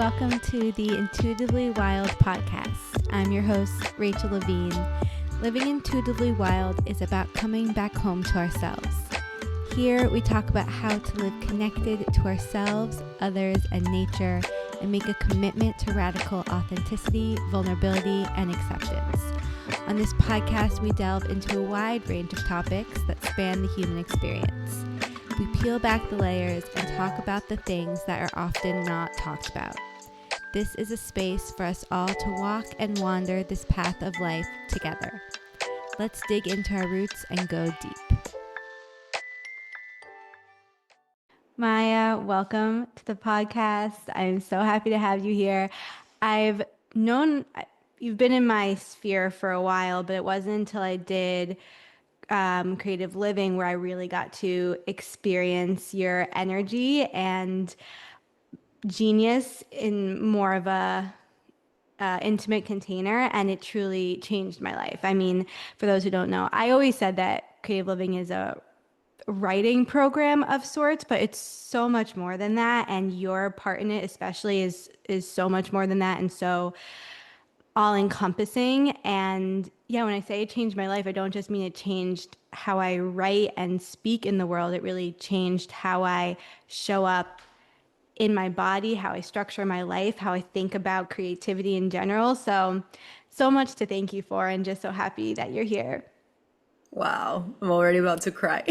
welcome to the Intuitively Wild podcast. I'm your host, Rachel Levine. Living intuitively wild is about coming back home to ourselves. Here, we talk about how to live connected to ourselves, others, and nature, and make a commitment to radical authenticity, vulnerability, and acceptance. On this podcast, we delve into a wide range of topics that span the human experience. We peel back the layers and talk about the things that are often not talked about. This is a space for us all to walk and wander this path of life together. Let's dig into our roots and go deep. Maia, welcome to the podcast. I'm so happy to have you here. I've known you've been in my sphere for a while, but it wasn't until I did creative living where I really got to experience your energy and genius in more of a intimate container, and it truly changed my life. I mean, for those who don't know, I always said that creative living is a writing program of sorts, but it's so much more than that, and your part in it especially is so much more than that, and so all encompassing. And yeah, when I say it changed my life, I don't just mean it changed how I write and speak in the world. It really changed how I show up in my body, how I structure my life, how I think about creativity in general. So much to thank you for, and just so happy that you're here. Wow, I'm already about to cry.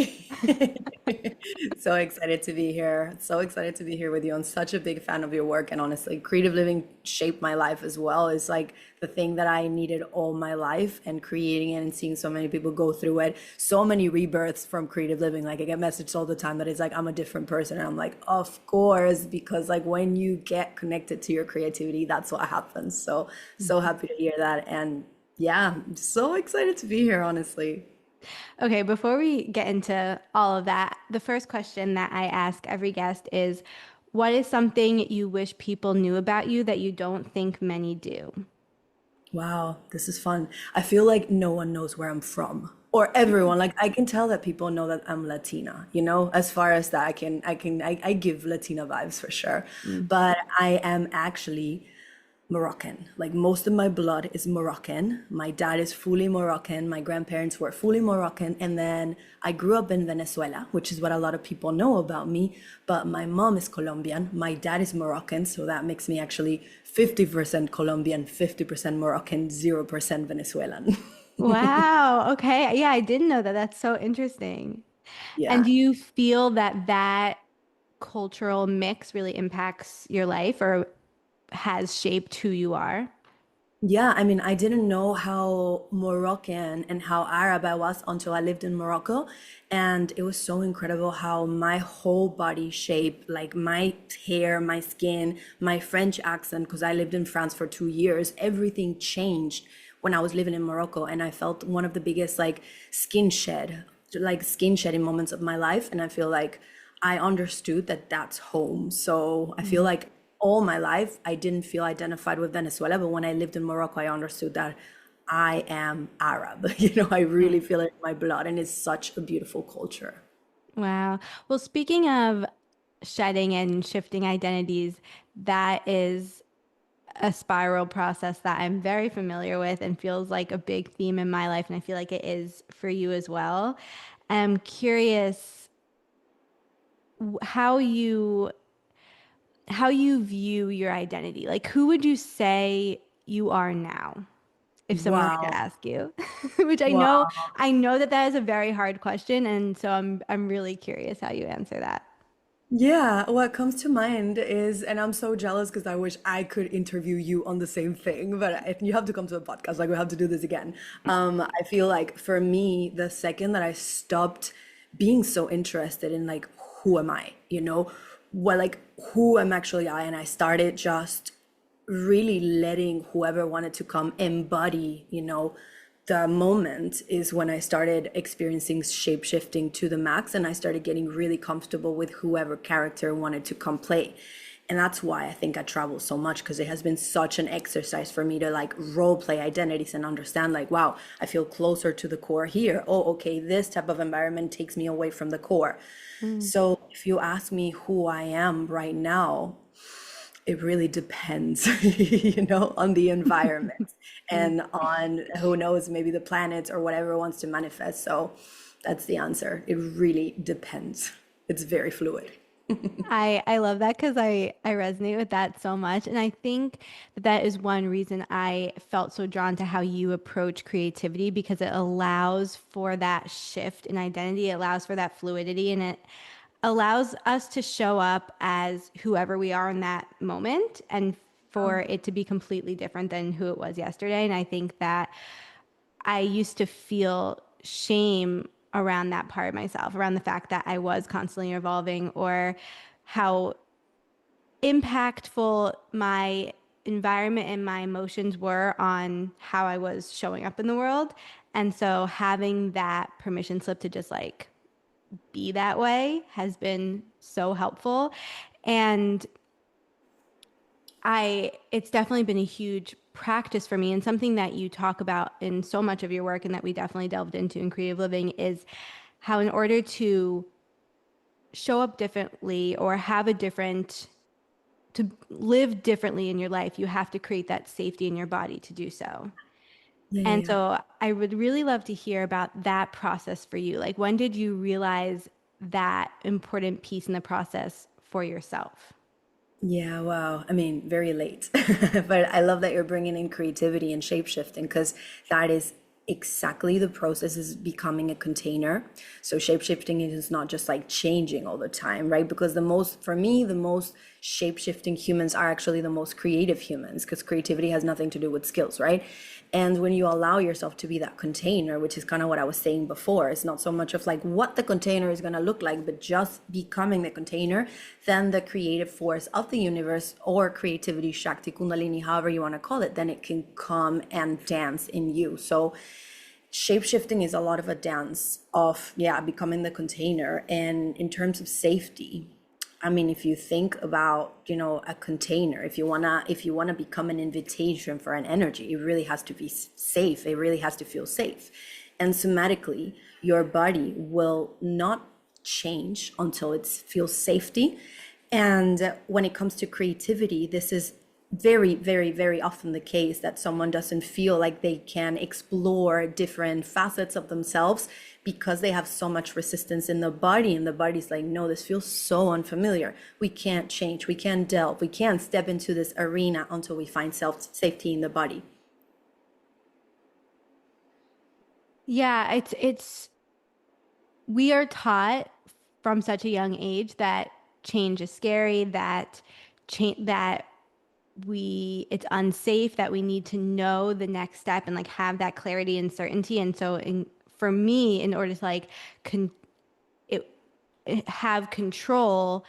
So excited to be here. So excited to be here with you. I'm such a big fan of your work. And honestly, creative living shaped my life as well. It's like the thing that I needed all my life, and creating it and seeing so many people go through it. So many rebirths from creative living. Like I get messages all the time that it's like, I'm a different person. And I'm like, of course, because like when you get connected to your creativity, that's what happens. So happy to hear that. And yeah, I'm so excited to be here, honestly. Okay, before we get into all of that, the first question that I ask every guest is, what is something you wish people knew about you that you don't think many do? Wow, this is fun. I feel like no one knows where I'm from, or everyone. Like I can tell that people know that I'm Latina, as far as that I give Latina vibes for sure. But I am actually Moroccan. Like most of my blood is Moroccan. My dad is fully Moroccan. My grandparents were fully Moroccan. And then I grew up in Venezuela, which is what a lot of people know about me. But my mom is Colombian. My dad is Moroccan. So that makes me actually 50% Colombian, 50% Moroccan, 0% Venezuelan. Wow. Okay. Yeah, I didn't know that. That's so interesting. And Yeah. do you feel that that cultural mix really impacts your life or has shaped who you are? Yeah, I mean, I didn't know how Moroccan and how Arab I was until I lived in Morocco. And it was so incredible how my whole body shape, like my hair, my skin, my French accent, because I lived in France for 2 years, everything changed when I was living in Morocco. And I felt one of the biggest skin shedding moments of my life. And I feel like I understood that that's home. So I feel like all my life, I didn't feel identified with Venezuela, but when I lived in Morocco, I understood that I am Arab. I really feel it in my blood, and it's such a beautiful culture. Wow. Well, speaking of shedding and shifting identities, that is a spiral process that I'm very familiar with and feels like a big theme in my life. And I feel like it is for you as well. I'm curious how you view your identity. Like, who would you say you are now if someone were to Wow. ask you? Which Wow. I know that that is a very hard question, and so I'm really curious how you answer that. Yeah, what comes to mind is, and I'm so jealous because I wish I could interview you on the same thing, but you have to come to a podcast, like we have to do this again. I feel like for me, the second that I stopped being so interested in like, who am I, like who am actually I, and I started just really letting whoever wanted to come embody, the moment is when I started experiencing shape shifting to the max, and I started getting really comfortable with whoever character wanted to come play. And that's why I think I travel so much, because it has been such an exercise for me to like role play identities and understand like, wow, I feel closer to the core here. Oh, okay, this type of environment takes me away from the core. Mm. So if you ask me who I am right now, It really depends, on the environment and on who knows, maybe the planets or whatever wants to manifest. So that's the answer. It really depends. It's very fluid. I love that because I resonate with that so much. And I think that that is one reason I felt so drawn to how you approach creativity because it allows for that shift in identity, it allows for that fluidity, and it allows us to show up as whoever we are in that moment and for it to be completely different than who it was yesterday. And I think that I used to feel shame around that part of myself, around the fact that I was constantly evolving or how impactful my environment and my emotions were on how I was showing up in the world. And so having that permission slip to just like be that way has been so helpful. And it's definitely been a huge practice for me and something that you talk about in so much of your work and that we definitely delved into in creative living is how in order to show up differently or have a different to live differently in your life, you have to create that safety in your body to do so. Yeah, yeah, And yeah. so I would really love to hear about that process for you. Like, when did you realize that important piece in the process for yourself? Yeah, wow. I mean, very late. But I love that you're bringing in creativity and shapeshifting because that is exactly the process is becoming a container. So shapeshifting is not just like changing all the time, right? Because for me, the most shapeshifting humans are actually the most creative humans because creativity has nothing to do with skills, right? And when you allow yourself to be that container, which is kind of what I was saying before, it's not so much of like what the container is going to look like, but just becoming the container, then the creative force of the universe or creativity, Shakti, Kundalini, however you want to call it, then it can come and dance in you. So shapeshifting is a lot of a dance of, yeah, becoming the container. And in terms of safety, I mean, if you think about, a container, if you wanna become an invitation for an energy, it really has to be safe. It really has to feel safe. And somatically, your body will not change until it feels safety. And when it comes to creativity, this is very, very, very often the case that someone doesn't feel like they can explore different facets of themselves because they have so much resistance in the body. And the body's like, no, this feels so unfamiliar. We can't change. We can't delve. We can't step into this arena until we find self safety in the body. Yeah, it's we are taught from such a young age that change is scary, that it's unsafe, that we need to know the next step and like have that clarity and certainty. And so for me, in order to like con it, have control,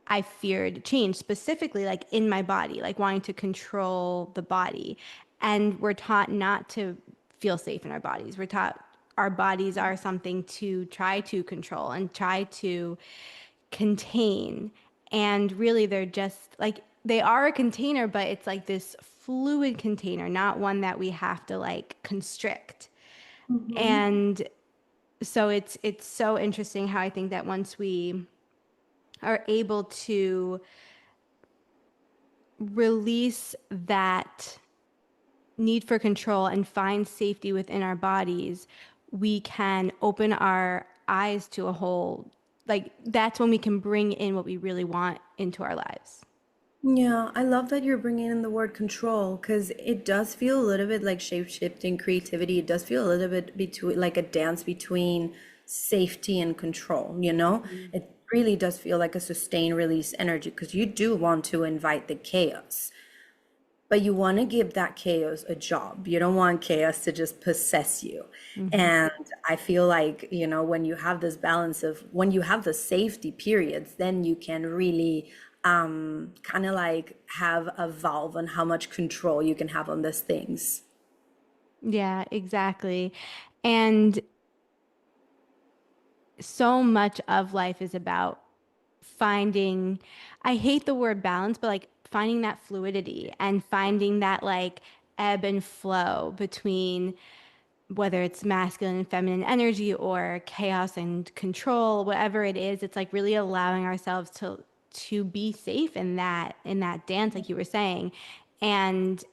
I feared change, specifically like in my body, like wanting to control the body. And we're taught not to feel safe in our bodies. We're taught our bodies are something to try to control and try to contain. And really, they're just like, they are a container, but it's like this fluid container, not one that we have to like constrict. And so it's so interesting how I think that once we are able to release that need for control and find safety within our bodies, we can open our eyes to a whole, like, that's when we can bring in what we really want into our lives. Yeah, I love that you're bringing in the word control because it does feel a little bit like shape-shifting creativity. It does feel a little bit between like a dance between safety and control, you know? It really does feel like a sustained release energy because you do want to invite the chaos, but you want to give that chaos a job. You don't want chaos to just possess you. Mm-hmm. And I feel like, when you have this balance of when you have the safety periods, then you can really kind of like have a valve on how much control you can have on these things. Yeah, exactly. And so much of life is about finding, I hate the word balance, but like finding that fluidity and finding that like ebb and flow between whether it's masculine and feminine energy or chaos and control, whatever it is, it's like really allowing ourselves to to be safe in that dance, like you were saying, and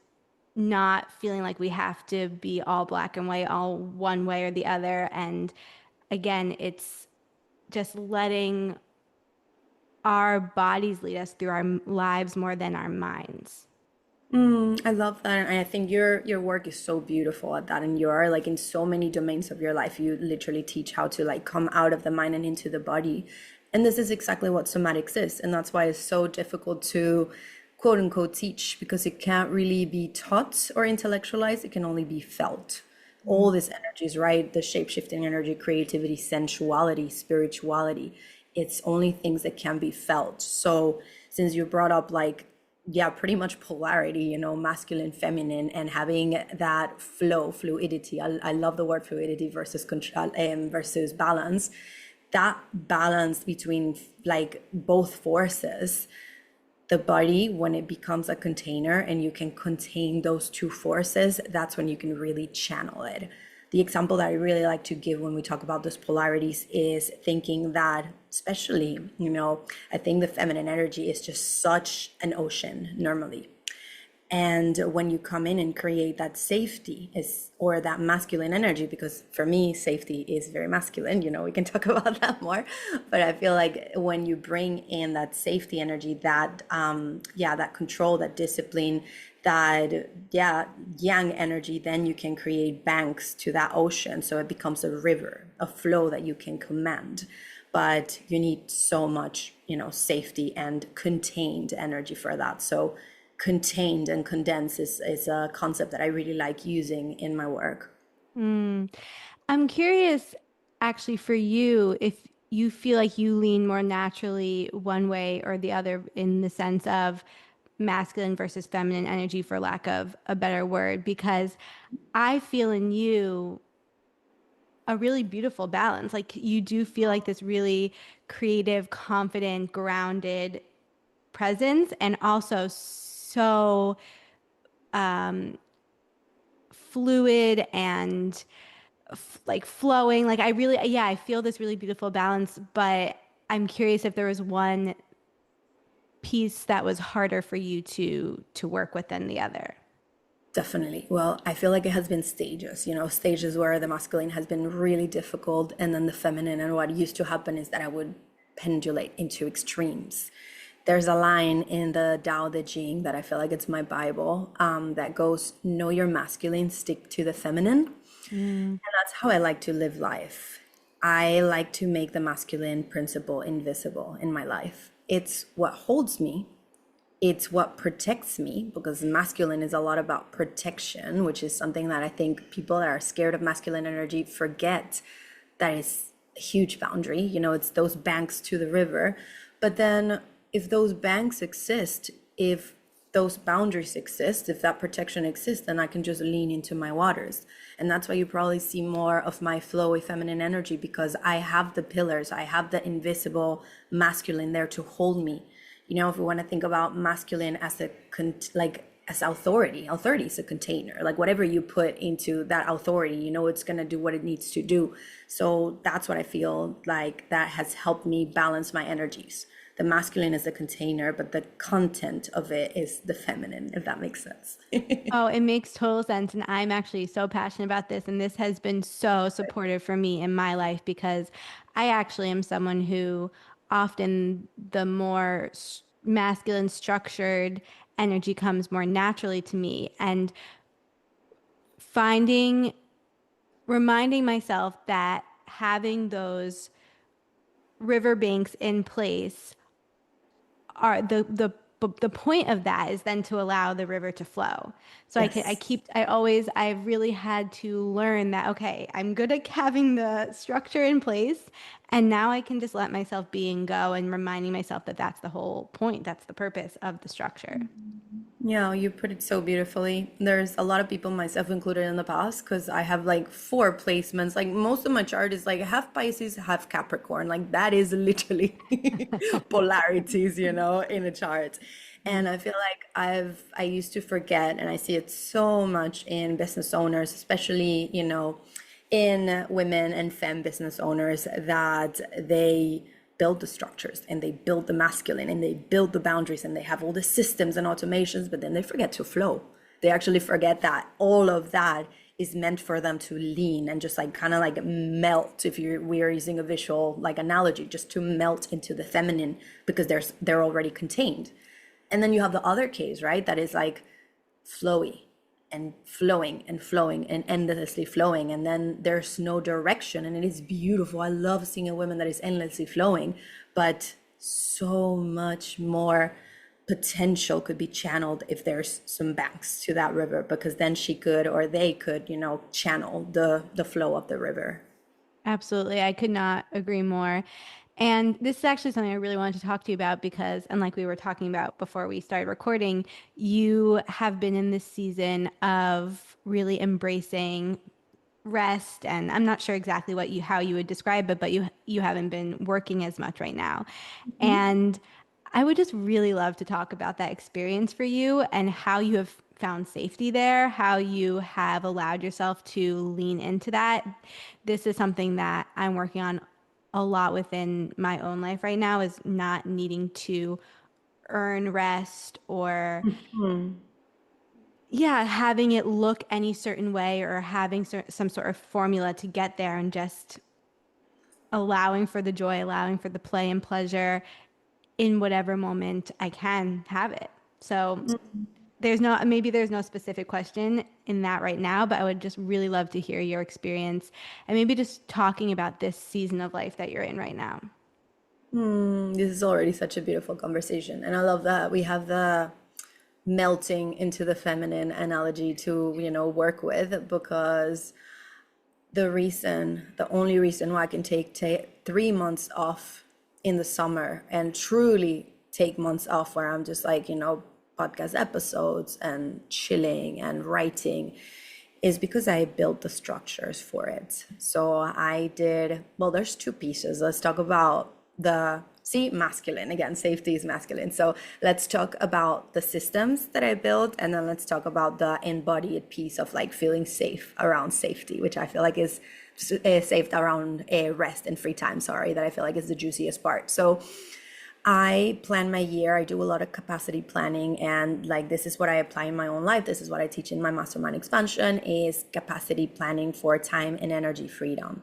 not feeling like we have to be all black and white, all one way or the other. And again, it's just letting our bodies lead us through our lives more than our minds. I love that, and I think your work is so beautiful at that, and you're like in so many domains of your life. You literally teach how to like come out of the mind and into the body, and this is exactly what somatics is, and that's why it's so difficult to quote unquote teach because it can't really be taught or intellectualized. It can only be felt. All these energies, right? The shape shifting energy, creativity, sensuality, spirituality. It's only things that can be felt. So since you brought up like yeah, pretty much polarity, masculine, feminine, and having that fluidity. I love the word fluidity versus control, versus balance. That balance between like both forces, the body, when it becomes a container and you can contain those two forces, that's when you can really channel it. The example that I really like to give when we talk about those polarities is thinking that, especially, I think the feminine energy is just such an ocean normally. And when you come in and create that safety is or that masculine energy, because for me safety is very masculine, we can talk about that more, but I feel like when you bring in that safety energy, that that control, that discipline, that yang energy, then you can create banks to that ocean, so it becomes a river, a flow that you can command. But you need so much safety and contained energy for that. So contained and condensed is a concept that I really like using in my work. I'm curious, actually, for you, if you feel like you lean more naturally one way or the other in the sense of masculine versus feminine energy, for lack of a better word, because I feel in you a really beautiful balance. Like you do feel like this really creative, confident, grounded presence, and also so fluid and like flowing. Like I really, yeah, I feel this really beautiful balance, but I'm curious if there was one piece that was harder for you to work with than the other. Definitely. Well, I feel like it has been stages, stages where the masculine has been really difficult and then the feminine. And what used to happen is that I would pendulate into extremes. There's a line in the Tao Te Ching that I feel like it's my Bible, that goes, know your masculine, stick to the feminine. Mm. And that's how I like to live life. I like to make the masculine principle invisible in my life. It's what holds me. It's what protects me, because masculine is a lot about protection, which is something that I think people that are scared of masculine energy forget that is a huge boundary. It's those banks to the river. But then if those banks exist, if those boundaries exist, if that protection exists, then I can just lean into my waters. And that's why you probably see more of my flowy feminine energy, because I have the pillars, I have the invisible masculine there to hold me. If we want to think about masculine as as authority is a container. Like whatever you put into that authority, it's going to do what it needs to do. So that's what I feel like that has helped me balance my energies. The masculine is a container, but the content of it is the feminine, if that makes sense. Oh, it makes total sense. And I'm actually so passionate about this. And this has been so supportive for me in my life because I actually am someone who often the more masculine structured energy comes more naturally to me. And finding, reminding myself that having those riverbanks in place are the point of that is then to allow the river to flow. So Yes. I really had to learn that, okay, I'm good at having the structure in place. And now I can just let myself be and go and reminding myself that that's the whole point. That's the purpose of the structure. Yeah, you put it so beautifully. There's a lot of people, myself included, in the past, because I have like four placements. Like most of my chart is like half Pisces, half Capricorn. Like that is literally polarities, in a chart. And I feel like I used to forget, and I see it so much in business owners, especially, in women and femme business owners, that they build the structures and they build the masculine and they build the boundaries and they have all the systems and automations, but then they forget to flow. They actually forget that all of that is meant for them to lean and just like kind of like melt, if we're using a visual like analogy, just to melt into the feminine because they're already contained. And then you have the other case, right? That is like flowy and flowing and flowing and endlessly flowing. And then there's no direction. And it is beautiful. I love seeing a woman that is endlessly flowing, but so much more potential could be channeled if there's some banks to that river, because then she could, or they could, channel the flow of the river. Absolutely. I could not agree more. And this is actually something I really wanted to talk to you about because, and like we were talking about before we started recording, you have been in this season of really embracing rest, and I'm not sure exactly how you would describe it, but you haven't been working as much right now. And I would just really love to talk about that experience for you and how you have found safety there, how you have allowed yourself to lean into that. This is something that I'm working on a lot within my own life right now, is not needing to earn rest or yeah, having it look any certain way or having some sort of formula to get there, and just allowing for the joy, allowing for the play and pleasure in whatever moment I can have it. So maybe there's no specific question in that right now, but I would just really love to hear your experience and maybe just talking about this season of life that you're in right now. This is already such a beautiful conversation. And I love that we have the melting into the feminine analogy to, work with, because the only reason why I can take 3 months off in the summer and truly take months off where I'm just like, podcast episodes and chilling and writing is because I built the structures for it. So I did, well, there's two pieces. Let's talk about masculine. Again, safety is masculine. So let's talk about the systems that I built, and then let's talk about the embodied piece of like feeling safe around safety, which I feel like is safe around rest and free time. Sorry, that I feel like is the juiciest part. So I plan my year. I do a lot of capacity planning, and like this is what I apply in my own life. This is what I teach in my mastermind expansion is capacity planning for time and energy freedom.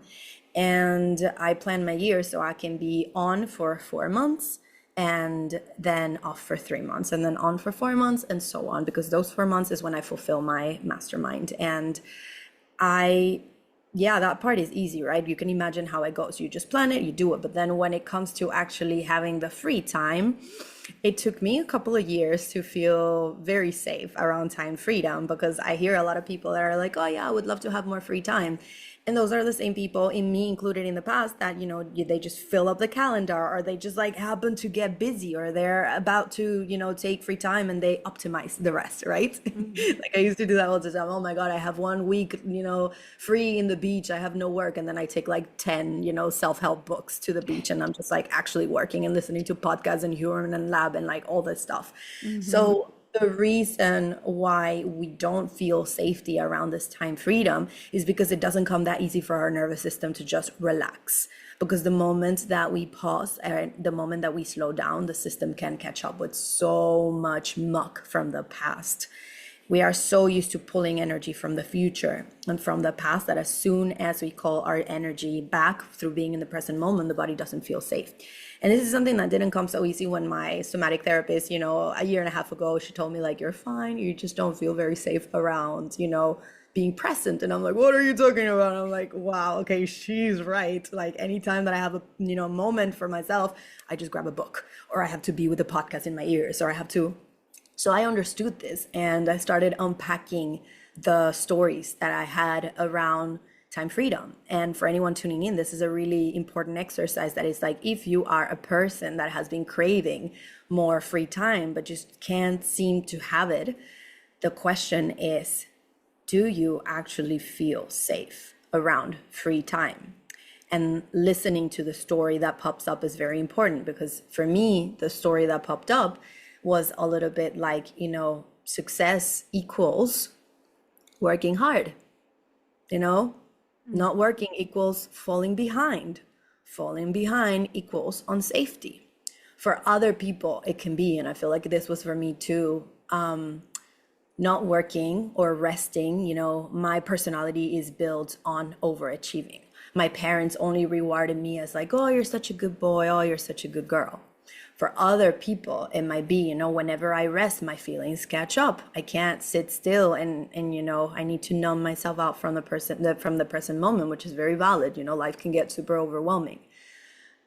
And I plan my year so I can be on for 4 months and then off for 3 months and then on for 4 months and so on, because those 4 months is when I fulfill my mastermind. And yeah, that part is easy, right? You can imagine how it goes. You just plan it, you do it. But then when it comes to actually having the free time, it took me a couple of years to feel very safe around time freedom, because I hear a lot of people that are like, oh yeah, I would love to have more free time. And those are the same people, in me included in the past, that, they just fill up the calendar, or they just like happen to get busy, or they're about to, take free time and they optimize the rest, right? Like I used to do that all the time. Oh my God, I have 1 week, free in the beach. I have no work. And then I take like 10, self-help books to the beach, and I'm just like actually working and listening to podcasts and Human and Lab and like all this stuff. So the reason why we don't feel safety around this time freedom is because it doesn't come that easy for our nervous system to just relax. Because the moment that we pause and the moment that we slow down, the system can catch up with so much muck from the past. We are so used to pulling energy from the future and from the past that as soon as we call our energy back through being in the present moment, the body doesn't feel safe. And this is something that didn't come so easy when my somatic therapist, a year and a half ago, she told me like, you're fine. You just don't feel very safe around, being present. And I'm like, what are you talking about? And I'm like, wow, okay, she's right. Like anytime that I have a, moment for myself, I just grab a book, or I have to be with the podcast in my ears, or I have to. So I understood this, and I started unpacking the stories that I had around time freedom. And for anyone tuning in, this is a really important exercise that is like, if you are a person that has been craving more free time, but just can't seem to have it, the question is, do you actually feel safe around free time? And listening to the story that pops up is very important, because for me, the story that popped up was a little bit like, success equals working hard, not working equals falling behind. Falling behind equals unsafety. For other people, it can be, and I feel like this was for me too, not working or resting, my personality is built on overachieving. My parents only rewarded me as like, oh, you're such a good boy, oh, you're such a good girl. For other people, it might be, whenever I rest, my feelings catch up. I can't sit still and I need to numb myself out from from the present moment, which is very valid. Life can get super overwhelming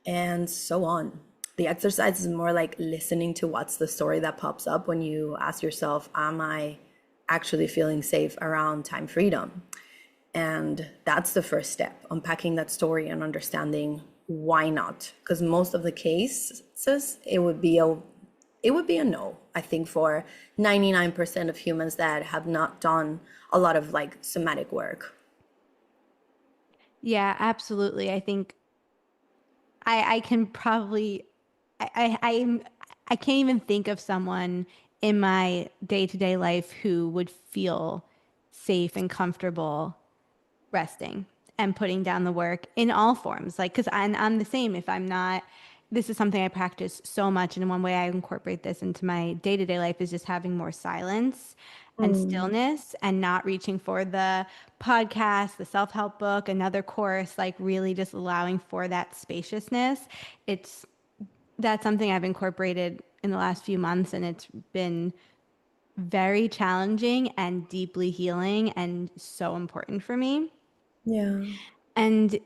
and so on. The exercise is more like listening to what's the story that pops up when you ask yourself, am I actually feeling safe around time freedom? And that's the first step, unpacking that story and understanding why not. Because most of the cases, it would be a no, I think, for 99% of humans that have not done a lot of like somatic work. Yeah, absolutely. I think I can probably I can't even think of someone in my day-to-day life who would feel safe and comfortable resting and putting down the work in all forms. Like, because I'm the same. If I'm not, this is something I practice so much. And one way I incorporate this into my day-to-day life is just having more silence and Mm. stillness and not reaching for the podcast, the self-help book, another course, like really just allowing for that spaciousness. It's That's something I've incorporated in the last few months, and it's been very challenging and deeply healing and so important for me. Yeah. And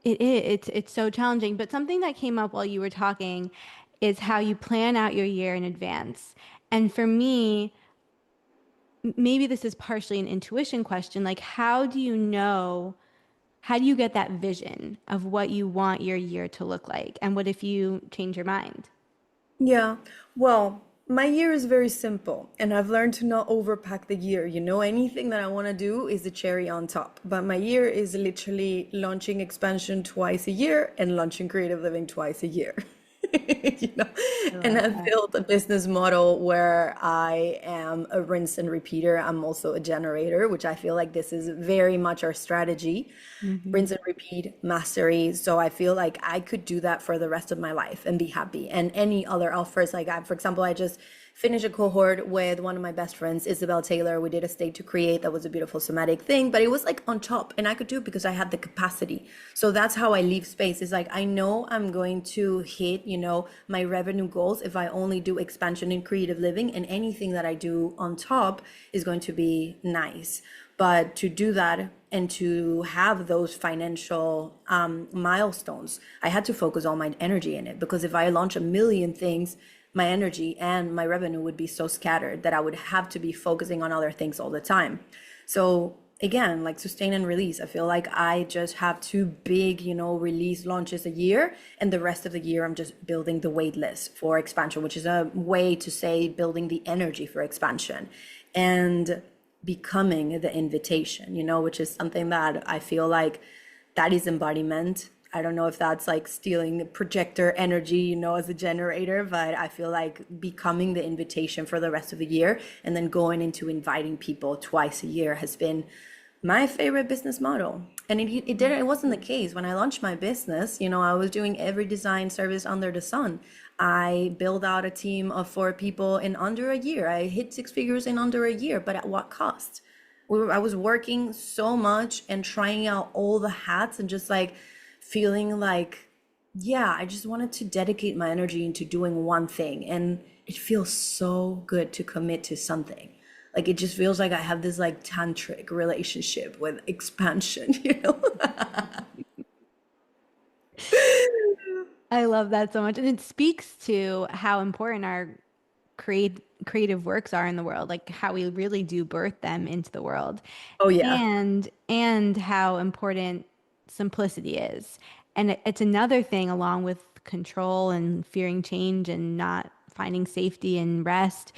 it's so challenging. But something that came up while you were talking is how you plan out your year in advance. And for me, maybe this is partially an intuition question. Like, how do you get that vision of what you want your year to look like? And what if you change your mind? Yeah, well, my year is very simple, and I've learned to not overpack the year. Anything that I want to do is the cherry on top. But my year is literally launching expansion twice a year and launching creative living twice a year. You know, I and love I've that. built a business model where I am a rinse and repeater. I'm also a generator, which I feel like this is very much our strategy. Hmm. Rinse and repeat mastery. So I feel like I could do that for the rest of my life and be happy. And any other offers, like for example, I just finished a cohort with one of my best friends, Isabel Taylor. We did a state to create. That was a beautiful somatic thing, but it was like on top, and I could do it because I had the capacity. So that's how I leave space. It's like I know I'm going to hit, my revenue goals if I only do expansion in creative living, and anything that I do on top is going to be nice. But to do that and to have those financial milestones, I had to focus all my energy in it, because if I launch a million things, my energy and my revenue would be so scattered that I would have to be focusing on other things all the time. So again, like sustain and release, I feel like I just have two big, release launches a year, and the rest of the year I'm just building the wait list for expansion, which is a way to say building the energy for expansion. And becoming the invitation, which is something that I feel like that is embodiment. I don't know if that's like stealing projector energy, as a generator, but I feel like becoming the invitation for the rest of the year and then going into inviting people twice a year has been my favorite business model. And it wasn't the case when I launched my business. I was doing every design service under the sun. I built out a team of 4 people in under a year. I hit 6 figures in under a year, but at what cost? I was working so much and trying out all the hats and just like feeling like, yeah, I just wanted to dedicate my energy into doing one thing. And it feels so good to commit to something. Like it just feels like I have this like tantric relationship with expansion. I love that so much. And it speaks to how important our creative works are in the world, like how we really do birth them into the world. Oh yeah. And how important simplicity is. And it's another thing along with control and fearing change and not finding safety and rest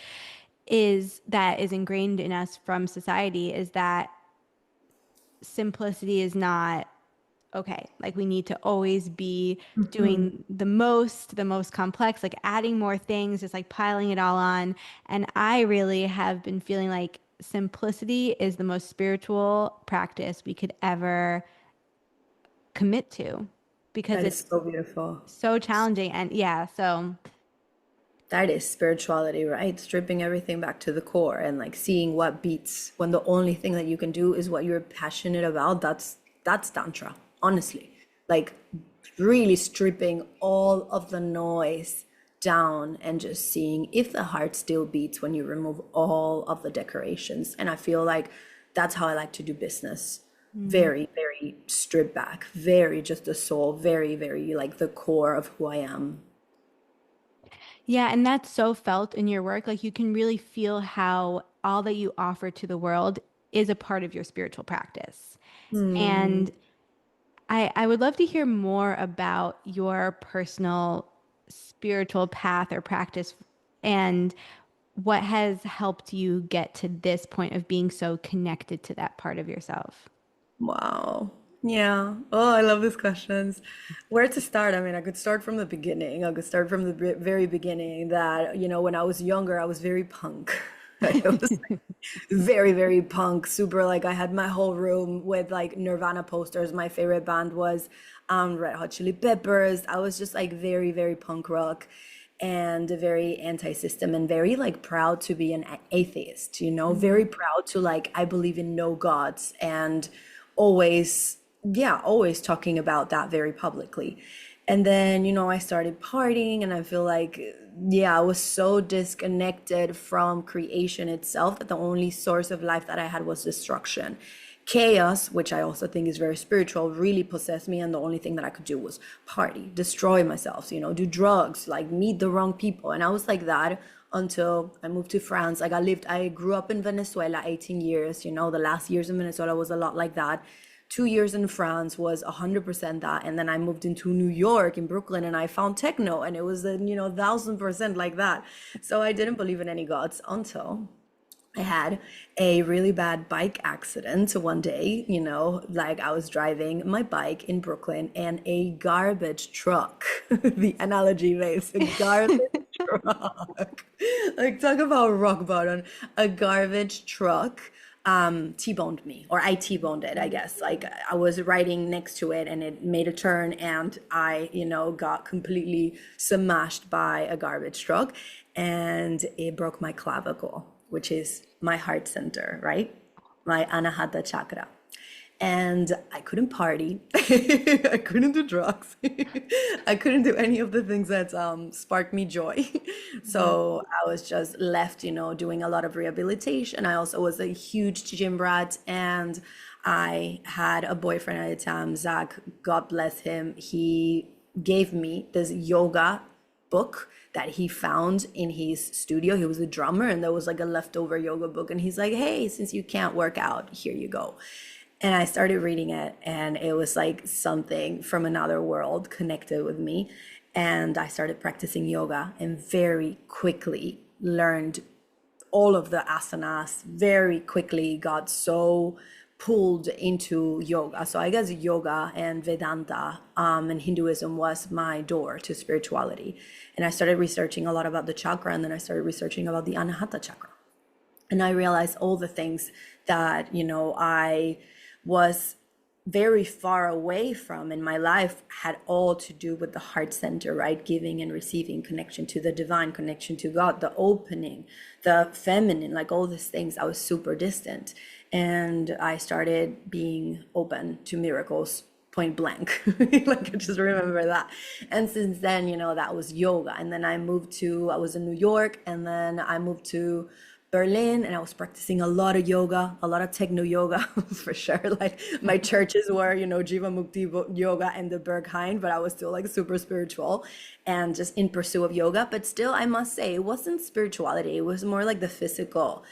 is that is ingrained in us from society is that simplicity is not okay. Like we need to always be Mhm. doing the most complex, like adding more things, just like piling it all on. And I really have been feeling like simplicity is the most spiritual practice we could ever commit to. because That it's is so beautiful. so challenging. And yeah, so That is spirituality, right? Stripping everything back to the core and like seeing what beats when the only thing that you can do is what you're passionate about. That's tantra, honestly. Like really stripping all of the noise down and just seeing if the heart still beats when you remove all of the decorations. And I feel like that's how I like to do business. mm. Very, very stripped back, very just the soul, very, very like the core of who I am. Yeah, and that's so felt in your work. Like you can really feel how all that you offer to the world is a part of your spiritual practice. Hmm. And I would love to hear more about your personal spiritual path or practice and what has helped you get to this point of being so connected to that part of yourself. Wow. Yeah. Oh, I love these questions. Where to start? I mean, I could start from the beginning. I could start from the very beginning that, when I was younger, I was very punk. I was like very, very punk, super like I had my whole room with like Nirvana posters. My favorite band was Red Hot Chili Peppers. I was just like very, very punk rock and very anti-system and very like proud to be an atheist, very Mhm. proud to like I believe in no gods and always, yeah, always talking about that very publicly. And then, I started partying and I feel like, yeah, I was so disconnected from creation itself that the only source of life that I had was destruction. Chaos, which I also think is very spiritual, really possessed me. And the only thing that I could do was party, destroy myself, do drugs, like meet the wrong people. And I was like that until I moved to France. Like I grew up in Venezuela 18 years, the last years in Venezuela was a lot like that. 2 years in France was 100% that. And then I moved into New York in Brooklyn and I found techno and it was, 1000% like that. So I didn't believe in any gods until I had a really bad bike accident one day, like I was driving my bike in Brooklyn and a garbage truck, the analogy makes a garbage truck. Like talk about rock bottom. A garbage truck T-boned me, or I T-boned it, I guess. Like I was riding next to it and it made a turn and I, got completely smashed by a garbage truck and it broke my clavicle, which is my heart center, right? My anahata chakra. And I couldn't party. I couldn't do drugs. I couldn't do any of the things that sparked me joy. Mhm. So I was just left, doing a lot of rehabilitation. I also was a huge gym rat, and I had a boyfriend at the time, Zach. God bless him. He gave me this yoga book that he found in his studio. He was a drummer, and there was like a leftover yoga book. And he's like, "Hey, since you can't work out, here you go." And I started reading it, and it was like something from another world connected with me. And I started practicing yoga and very quickly learned all of the asanas, very quickly got so pulled into yoga. So I guess yoga and Vedanta and Hinduism was my door to spirituality. And I started researching a lot about the chakra, and then I started researching about the Anahata chakra. And I realized all the things that, I was very far away from in my life had all to do with the heart center, right? Giving and receiving, connection to the divine, connection to God, the opening, the feminine, like all these things. I was super distant. And I started being open to miracles point blank. Like I just remember that. And since then, that was yoga. And then I was in New York, and then I moved to Berlin, and I was practicing a lot of yoga, a lot of techno yoga for sure. Like my churches were, Jiva Mukti yoga and the Berghain, but I was still like super spiritual and just in pursuit of yoga. But still, I must say, it wasn't spirituality. It was more like the physical,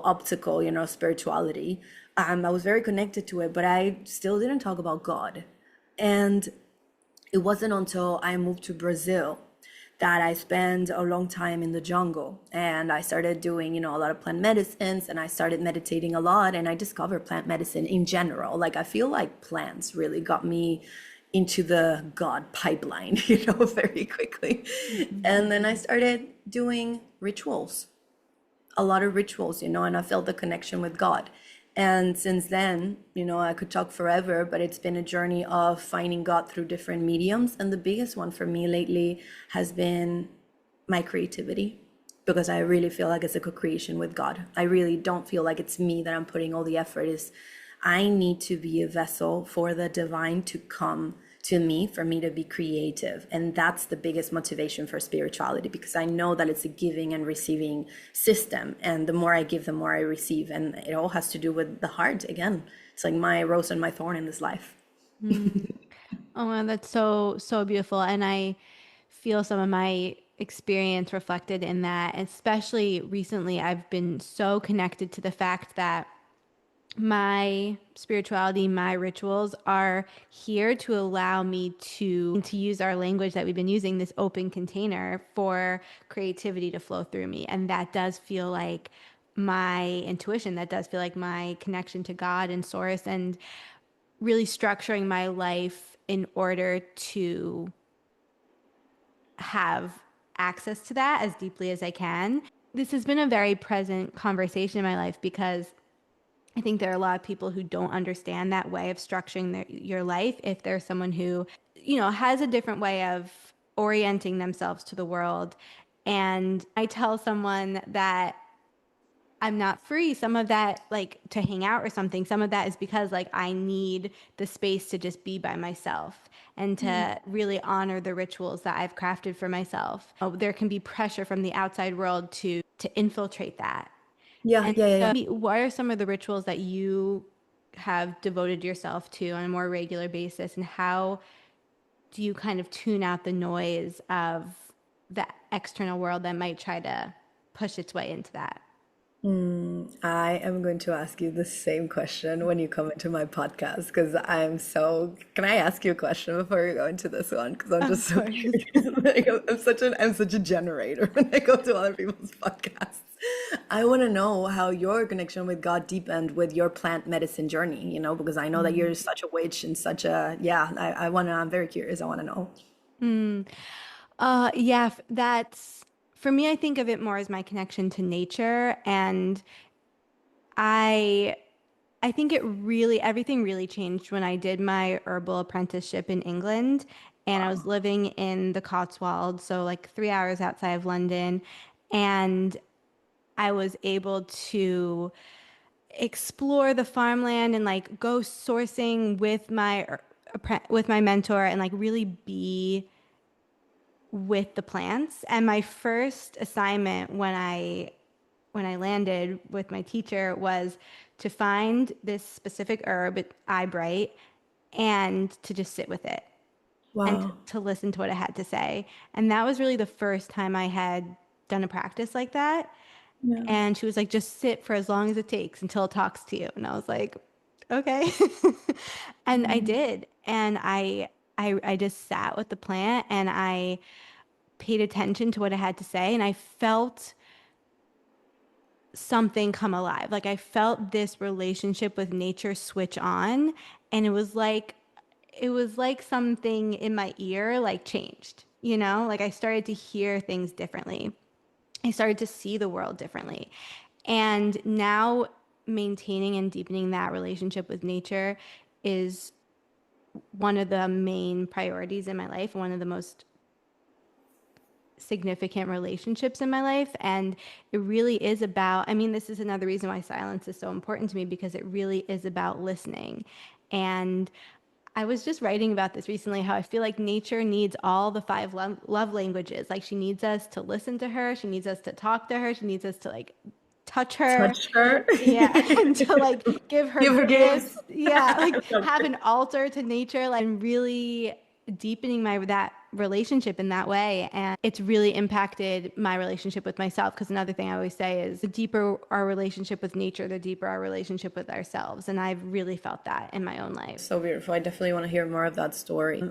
optical, spirituality. I was very connected to it, but I still didn't talk about God. And it wasn't until I moved to Brazil that I spent a long time in the jungle, and I started doing, a lot of plant medicines, and I started meditating a lot, and I discovered plant medicine in general. Like I feel like plants really got me into the God pipeline, very quickly. Mhm. And then I started doing rituals, a lot of rituals, and I felt the connection with God. And since then, I could talk forever, but it's been a journey of finding God through different mediums. And the biggest one for me lately has been my creativity, because I really feel like it's a co-creation with God. I really don't feel like it's me that I'm putting all the effort. Is I need to be a vessel for the divine to come to me, for me to be creative. And that's the biggest motivation for spirituality, because I know that it's a giving and receiving system. And the more I give, the more I receive. And it all has to do with the heart again. It's like my rose and my thorn in this life. Mm. Oh, wow, that's so, so beautiful. And I feel some of my experience reflected in that. Especially recently, I've been so connected to the fact that my spirituality, my rituals are here to allow me to use our language that we've been using, this open container for creativity to flow through me. And that does feel like my intuition, that does feel like my connection to God and source, and really structuring my life in order to have access to that as deeply as I can. This has been a very present conversation in my life because I think there are a lot of people who don't understand that way of structuring your life. If there's someone who, has a different way of orienting themselves to the world, and I tell someone that I'm not free, some of that, like to hang out or something, some of that is because like I need the space to just be by myself and to really honor the rituals that I've crafted for myself. There can be pressure from the outside world to infiltrate that. Yeah, And yeah, yeah, yeah. so, what are some of the rituals that you have devoted yourself to on a more regular basis, and how do you kind of tune out the noise of the external world that might try to push its way into that? I am going to ask you the same question when you come into my podcast, because I'm so. Can I ask you a question before we go into this one? Because I'm Of just so course. curious. Like, I'm such a generator when I go to other people's podcasts. I want to know how your connection with God deepened with your plant medicine journey, because I know that you're such a witch and such a, yeah, I want to, I'm very curious. I want to know. Yeah, that's for me. I think of it more as my connection to nature, and I I think everything really changed when I did my herbal apprenticeship in England, and I was living in the Cotswolds, so like 3 hours outside of London, and I was able to explore the farmland and like go sourcing with with my mentor and like really be with the plants. And my first assignment when I landed with my teacher was to find this specific herb, eyebright, and to just sit with it and Wow. to listen to what it had to say. And that was really the first time I had done a practice like that. Yeah. And she was like, just sit for as long as it takes until it talks to you. And I was like, okay. And I did. And I just sat with the plant and I paid attention to what it had to say. And I felt something come alive. Like I felt this relationship with nature switch on. And it was like something in my ear like changed, like I started to hear things differently. I started to see the world differently. And now maintaining and deepening that relationship with nature is one of the main priorities in my life, one of the most significant relationships in my life. And it really is about, I mean, this is another reason why silence is so important to me because it really is about listening. And I was just writing about this recently, how I feel like nature needs all the five love languages. Like she needs us to listen to her, she needs us to talk to her, she needs us to like touch her. Touch her. Yeah, and to like give her Give her gifts. gifts. Yeah, like have an altar to nature, like and really deepening my that relationship in that way. And it's really impacted my relationship with myself because another thing I always say is the deeper our relationship with nature, the deeper our relationship with ourselves. And I've really felt that in my own life. So beautiful. I definitely want to hear more of that story.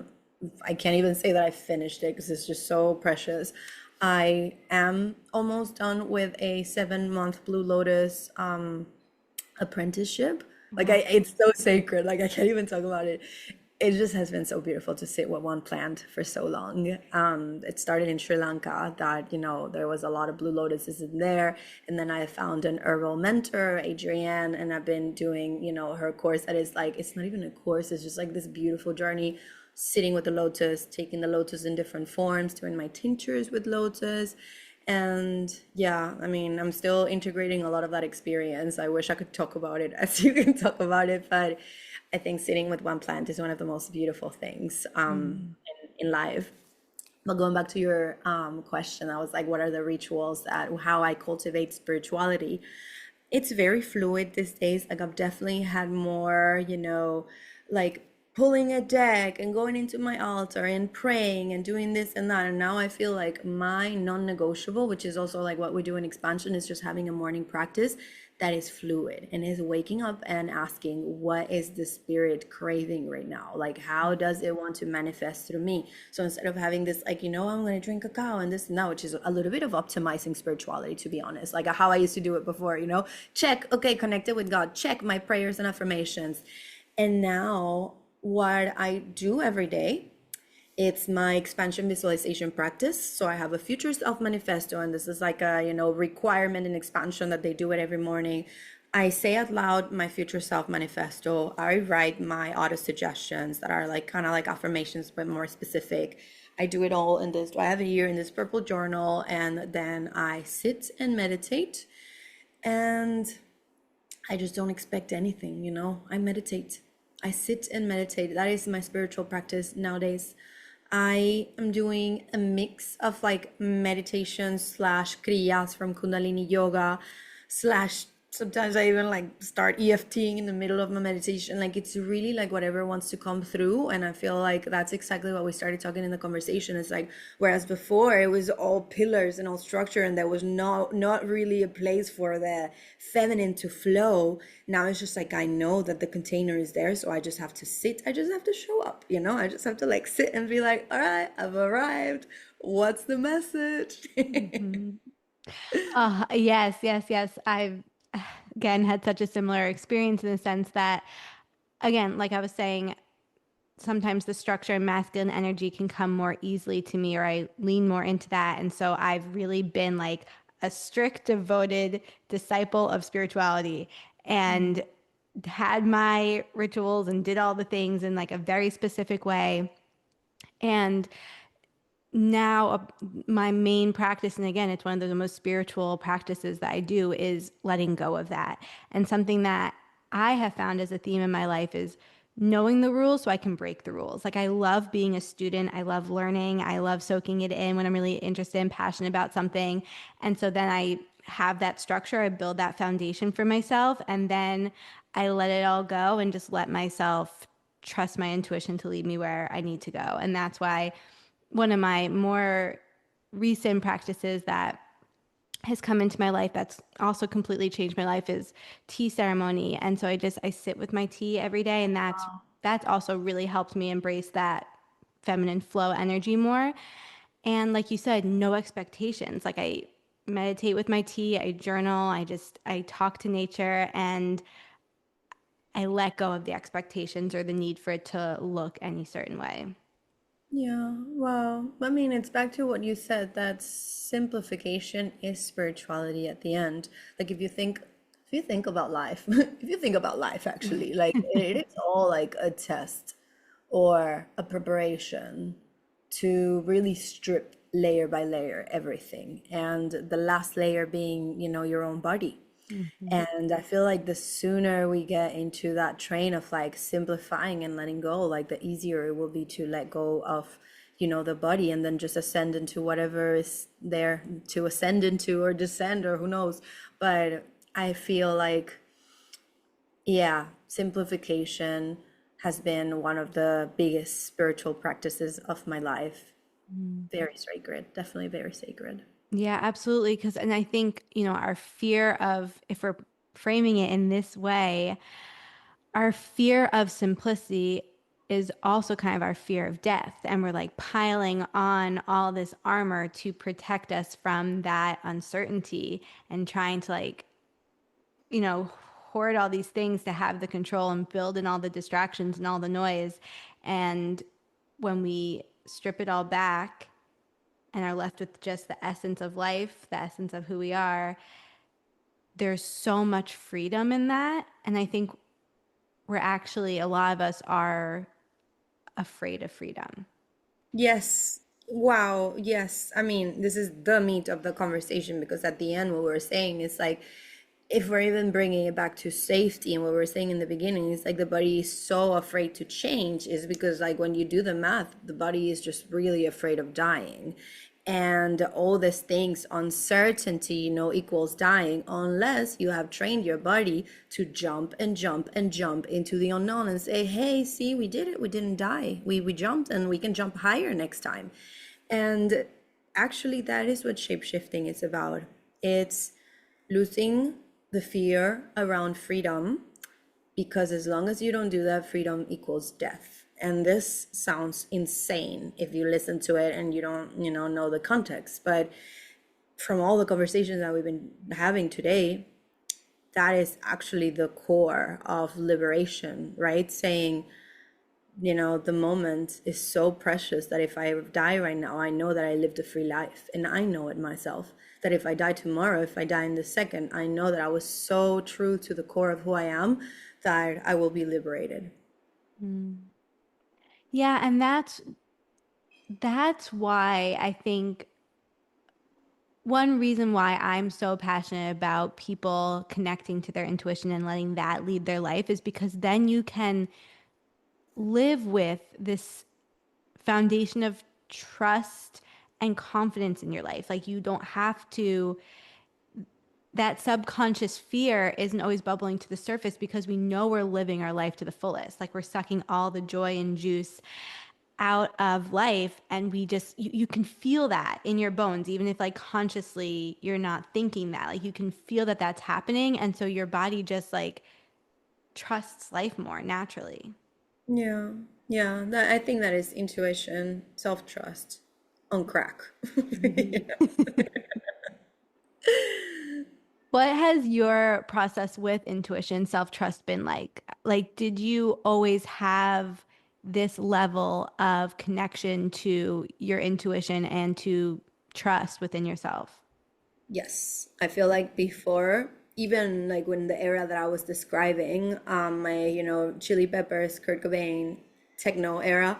I can't even say that I finished it because it's just so precious. I am almost done with a 7 month Blue Lotus apprenticeship. Like Wow. it's so sacred. Like I can't even talk about it. it just has been so beautiful to sit with one plant for so long. It started in Sri Lanka that, there was a lot of blue lotuses in there. And then I found an herbal mentor, Adrienne, and I've been doing, her course that is like, it's not even a course, it's just like this beautiful journey, sitting with the lotus, taking the lotus in different forms, doing my tinctures with lotus. And yeah, I mean, I'm still integrating a lot of that experience. I wish I could talk about it as you can talk about it, but I think sitting with one plant is one of the most beautiful things in life. But going back to your question, I was like, what are the rituals that how I cultivate spirituality? It's very fluid these days. Like I've definitely had more, like pulling a deck and going into my altar and praying and doing this and that. And now I feel like my non-negotiable, which is also like what we do in expansion, is just having a morning practice that is fluid and is waking up and asking, what is the spirit craving right now? Like, how does it want to manifest through me? So instead of having this, like, I'm going to drink cacao and this and that, which is a little bit of optimizing spirituality, to be honest, like how I used to do it before, check, okay, connected with God, check my prayers and affirmations. And now what I do every day, it's my expansion visualization practice. So I have a future self manifesto, and this is like a, requirement in expansion that they do it every morning. I say out loud my future self manifesto. I write my auto suggestions that are like kind of like affirmations, but more specific. I do it all in this. I have it here in this purple journal, and then I sit and meditate, and I just don't expect anything, I meditate. I sit and meditate. That is my spiritual practice nowadays. I am doing a mix of like meditation slash kriyas from Kundalini yoga slash sometimes I even like start EFTing in the middle of my meditation. Like it's really like whatever wants to come through. And I feel like that's exactly what we started talking in the conversation. It's like, whereas before it was all pillars and all structure and there was not really a place for the feminine to flow. Now it's just like, I know that the container is there. So I just have to sit. I just have to show up, I just have to like sit and be like, all right, I've arrived. What's the message? Mhm. Yes, yes, yes. I've again had such a similar experience in the sense that, again, like I was saying, sometimes the structure and masculine energy can come more easily to me, or I lean more into that. And so I've really been like a strict, devoted disciple of spirituality and had my rituals and did all the things in like a very specific way. And now my main practice, and again it's one of the most spiritual practices that I do, is letting go of that. And something that I have found as a theme in my life is knowing the rules so I can break the rules. Like I love being a student, I love learning, I love soaking it in when I'm really interested and passionate about something. And so then I have that structure, I build that foundation for myself, and then I let it all go and just let myself trust my intuition to lead me where I need to go. And that's why one of my more recent practices that has come into my life that's also completely changed my life is tea ceremony. And so I sit with my tea every day, and that's also really helped me embrace that feminine flow energy more. And like you said, no expectations. Like I meditate with my tea, I journal, I talk to nature, and I let go of the expectations or the need for it to look any certain way. Yeah, wow. I mean, it's back to what you said, that simplification is spirituality at the end. Like if you think about life, if you think about life actually, like it is all like a test or a preparation to really strip layer by layer everything. And the last layer being, your own body. Mhm. And I feel like the sooner we get into that train of like simplifying and letting go, like the easier it will be to let go of, the body and then just ascend into whatever is there to ascend into or descend or who knows. But I feel like, yeah, simplification has been one of the biggest spiritual practices of my life. Very sacred, definitely very sacred. Yeah, absolutely. And I think, our fear of, if we're framing it in this way, our fear of simplicity is also kind of our fear of death. And we're like piling on all this armor to protect us from that uncertainty and trying to like, you know, hoard all these things to have the control and build in all the distractions and all the noise. And when we strip it all back and are left with just the essence of life, the essence of who we are, there's so much freedom in that. And I think we're actually, a lot of us are afraid of freedom. Yes. Wow. Yes. I mean, this is the meat of the conversation because at the end, what we're saying is like, if we're even bringing it back to safety and what we're saying in the beginning is like the body is so afraid to change is because like when you do the math, the body is just really afraid of dying. And all these things, uncertainty, equals dying unless you have trained your body to jump and jump and jump into the unknown and say, hey, see, we did it. We didn't die. We jumped and we can jump higher next time. And actually, that is what shapeshifting is about. It's losing the fear around freedom, because as long as you don't do that, freedom equals death. And this sounds insane if you listen to it and you don't, know the context. But from all the conversations that we've been having today, that is actually the core of liberation, right? Saying, the moment is so precious that if I die right now, I know that I lived a free life. And I know it myself, that if I die tomorrow, if I die in the second, I know that I was so true to the core of who I am that I will be liberated. Yeah, and that's why I think one reason why I'm so passionate about people connecting to their intuition and letting that lead their life is because then you can live with this foundation of trust and confidence in your life. Like you don't have to, that subconscious fear isn't always bubbling to the surface because we know we're living our life to the fullest. Like we're sucking all the joy and juice out of life, and we just you can feel that in your bones, even if like consciously you're not thinking that. Like you can feel that that's happening, and so your body just like trusts life more naturally. Yeah, yeah. I think that is intuition, self-trust on crack. What has your process with intuition, self-trust been like? Like, did you always have this level of connection to your intuition and to trust within yourself? Yes, I feel like before, even like when the era that I was describing, my, Chili Peppers, Kurt Cobain, techno era,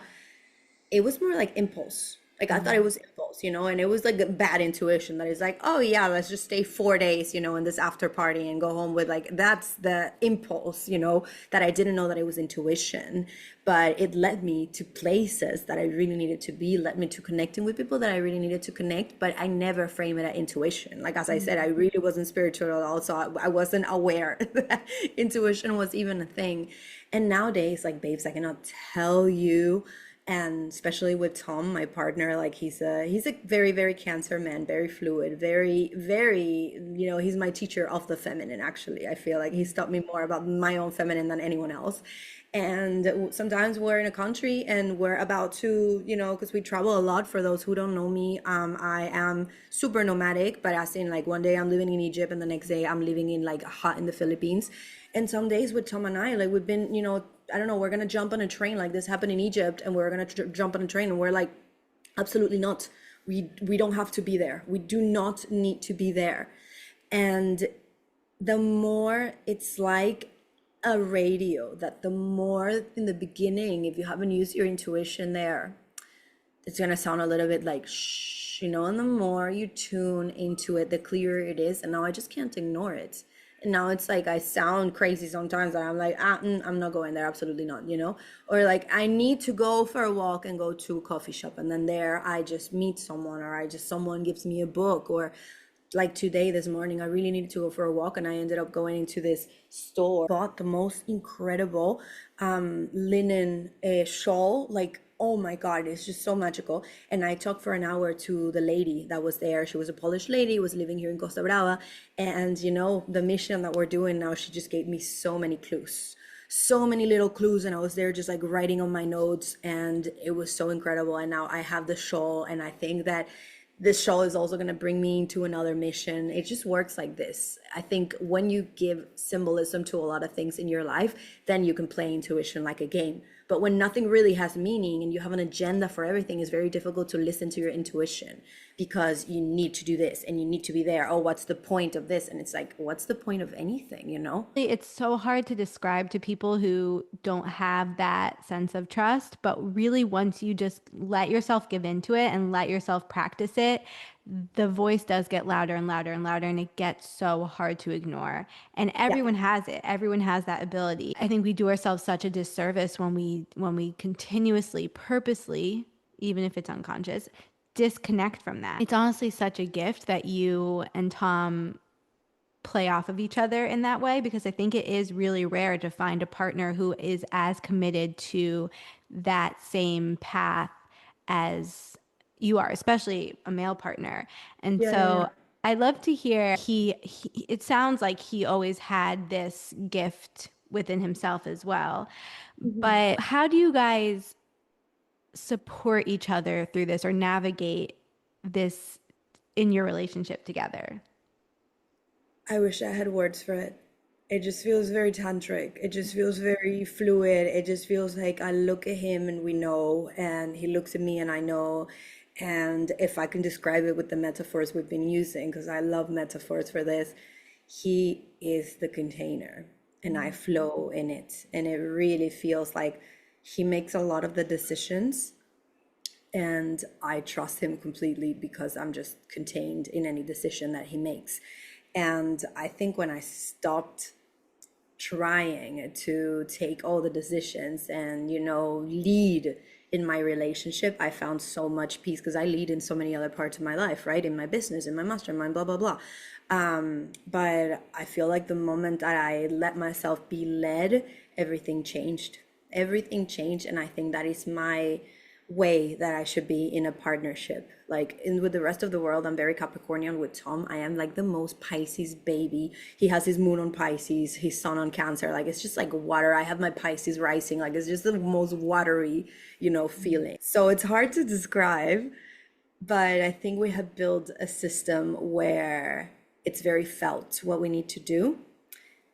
it was more like impulse. Like I thought it was impulse, and it was like a bad intuition that is like, oh yeah, let's just stay 4 days, in this after party and go home with like, that's the impulse, that I didn't know that it was intuition, but it led me to places that I really needed to be, led me to connecting with people that I really needed to connect, but I never frame it as intuition. Like, as I said, I really wasn't spiritual at all. So I wasn't aware that intuition was even a thing. And nowadays, like, babes, I cannot tell you, and especially with Tom, my partner, like he's a very, very Cancer man, very fluid, very, very, he's my teacher of the feminine. Actually, I feel like he's taught me more about my own feminine than anyone else. And sometimes we're in a country and we're about to, because we travel a lot. For those who don't know me, I am super nomadic, but as in like one day I'm living in Egypt and the next day I'm living in like hot in the Philippines. And some days with Tom and I, like we've been, I don't know, we're gonna jump on a train, like this happened in Egypt, and we're gonna jump on a train, and we're like, absolutely not. We don't have to be there. We do not need to be there. And the more it's like a radio, that the more in the beginning, if you haven't used your intuition there, it's gonna sound a little bit like shh, and the more you tune into it, the clearer it is. And now I just can't ignore it. And now it's like I sound crazy sometimes and I'm like, I'm not going there, absolutely not, or like I need to go for a walk and go to a coffee shop, and then there I just meet someone, or someone gives me a book, or like today, this morning, I really needed to go for a walk, and I ended up going into this store, bought the most incredible linen shawl. Like, oh my God, it's just so magical. And I talked for an hour to the lady that was there. She was a Polish lady, was living here in Costa Brava. And, the mission that we're doing now, she just gave me so many clues, so many little clues, and I was there just like writing on my notes, and it was so incredible. And now I have the shawl, and I think that this shawl is also going to bring me into another mission. It just works like this. I think when you give symbolism to a lot of things in your life, then you can play intuition like a game. But when nothing really has meaning and you have an agenda for everything, it's very difficult to listen to your intuition because you need to do this and you need to be there. Oh, what's the point of this? And it's like, what's the point of anything, you know? It's so hard to describe to people who don't have that sense of trust, but really once you just let yourself give into it and let yourself practice it, the voice does get louder and louder and louder, and it gets so hard to ignore. And Yeah. everyone has it. Everyone has that ability. I think we do ourselves such a disservice when we continuously, purposely, even if it's unconscious, disconnect from that. It's honestly such a gift that you and Tom play off of each other in that way, because I think it is really rare to find a partner who is as committed to that same path as you are, especially a male partner. And Yeah, yeah, yeah. so I love to hear he it sounds like he always had this gift within himself as well. Mhm. But how do you guys support each other through this or navigate this in your relationship together? I wish I had words for it. It just feels very tantric. It just feels very fluid. It just feels like I look at him and we know, and he looks at me and I know. And if I can describe it with the metaphors we've been using, because I love metaphors for this, he is the container and I flow in it. And it really feels like he makes a lot of the decisions and I trust him completely because I'm just contained in any decision that he makes. And I think when I stopped trying to take all the decisions and, you know, lead in my relationship, I found so much peace because I lead in so many other parts of my life, right? In my business, in my mastermind, blah, blah, blah. But I feel like the moment that I let myself be led, everything changed. Everything changed. And I think that is my way that I should be in a partnership. Like in with the rest of the world, I'm very Capricornian. With Tom, I am like the most Pisces baby. He has his moon on Pisces, his sun on Cancer. Like it's just like water. I have my Pisces rising. Like it's just the most watery, you know, feeling. So it's hard to describe, but I think we have built a system where it's very felt what we need to do.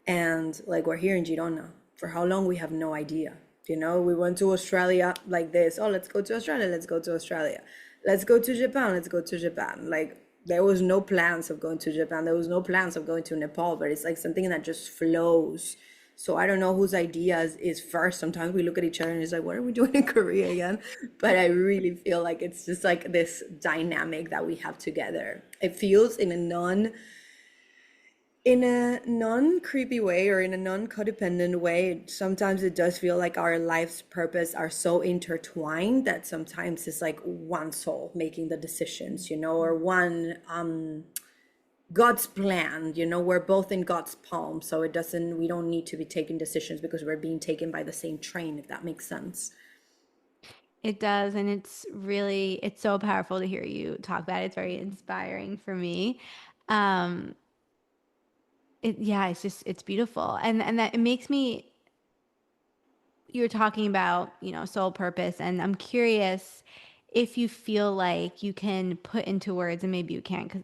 And like we're here in Girona. For how long we have no idea. You know, we went to Australia like this. Oh, let's go to Australia. Let's go to Australia. Let's go to Japan. Let's go to Japan. Like there was no plans of going to Japan. There was no plans of going to Nepal, but it's like something that just flows. So I don't know whose ideas is first. Sometimes we look at each other and it's like, what are we doing in Korea again? But I really feel like it's just like this dynamic that we have together. It feels in a non-creepy way or in a non-codependent way, sometimes it does feel like our life's purpose are so intertwined that sometimes it's like one soul making the decisions, you know, or one God's plan, you know, we're both in God's palm, so we don't need to be taking decisions because we're being taken by the same train, if that makes sense. It does, and it's so powerful to hear you talk about it. It's very inspiring for me. Um, yeah, it's beautiful. And that it makes me, you were talking about, you know, soul purpose, and I'm curious if you feel like you can put into words, and maybe you can't because